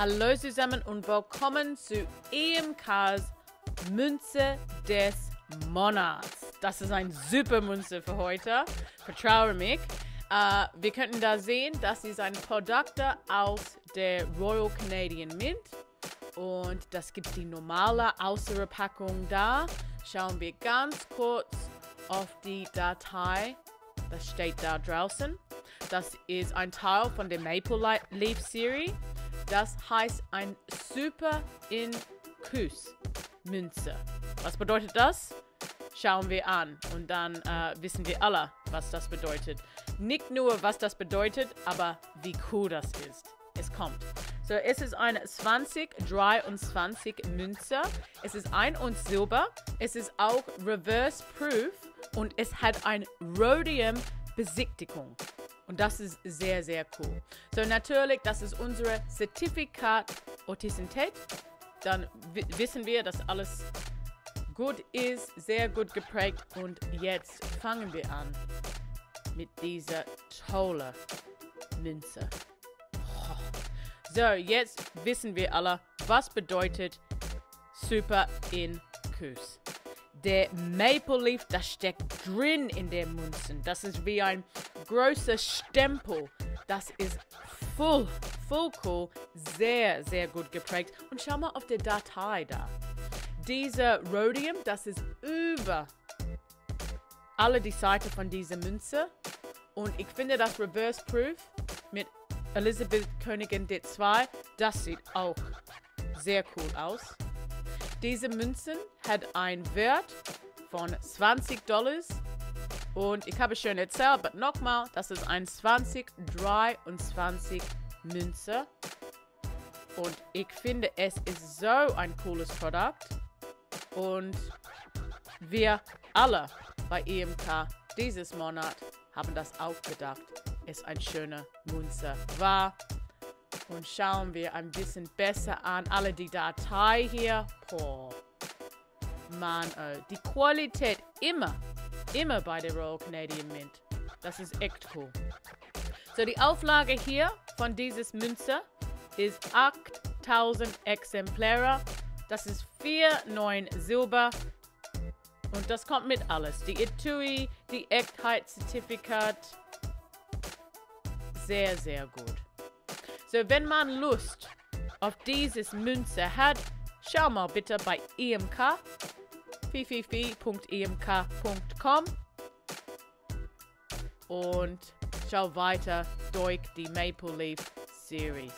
Hallo zusammen und willkommen zu EMKs Münze des Monats. Das ist eine super Münze für heute. Vertraue mich. Wir könnten da sehen, das ist ein Produkt aus der Royal Canadian Mint. Und das gibt die normale Außenverpackung da. Schauen wir ganz kurz auf die Datei. Das steht da draußen. Das ist ein Teil von der Maple Leaf Serie. Das heißt ein Super Incuse Münze. Was bedeutet das? Schauen wir an und dann wissen wir alle, was das bedeutet. Nicht nur, was das bedeutet, aber wie cool das ist. Es kommt. So, es ist eine 2023 Münze. Es ist 1 Unze Silber. Es ist auch Reverse Proof und es hat ein Rhodium Beschichtung. Und das ist sehr, sehr cool. So, natürlich, das ist unser Zertifikat Authentizität. Dann wissen wir, dass alles gut ist, sehr gut geprägt. Und jetzt fangen wir an mit dieser tollen Münze. So, jetzt wissen wir alle, was bedeutet Super Incuse. Der Maple Leaf, das steckt drin in der Münzen. Das ist wie ein großer Stempel. Das ist voll cool. Sehr, sehr gut geprägt. Und schau mal auf der Datei da. Dieser Rhodium, das ist über alle die Seiten von dieser Münze. Und ich finde das Reverse Proof mit Elisabeth Königin II, das sieht auch sehr cool aus. Diese Münzen hat einen Wert von $20 und ich habe schon erzählt, aber nochmal, das ist ein 2023 Münze und ich finde, es ist so ein cooles Produkt und wir alle bei EMK dieses Monat haben das auch gedacht, es ein schöner Münze war. Und schauen wir ein bisschen besser an. Alle die Datei hier. Boah. Mann, die Qualität immer bei der Royal Canadian Mint. Das ist echt cool. So, die Auflage hier von dieses Münze ist 8000 Exemplare. Das ist 4,9 Silber. Und das kommt mit alles. Die Etui, die Echtheits-Zertifikat. Sehr, sehr gut. So, wenn man Lust auf dieses Münze hat, schau mal bitte bei EMK, www.emk.com und schau weiter durch die Maple Leaf Series.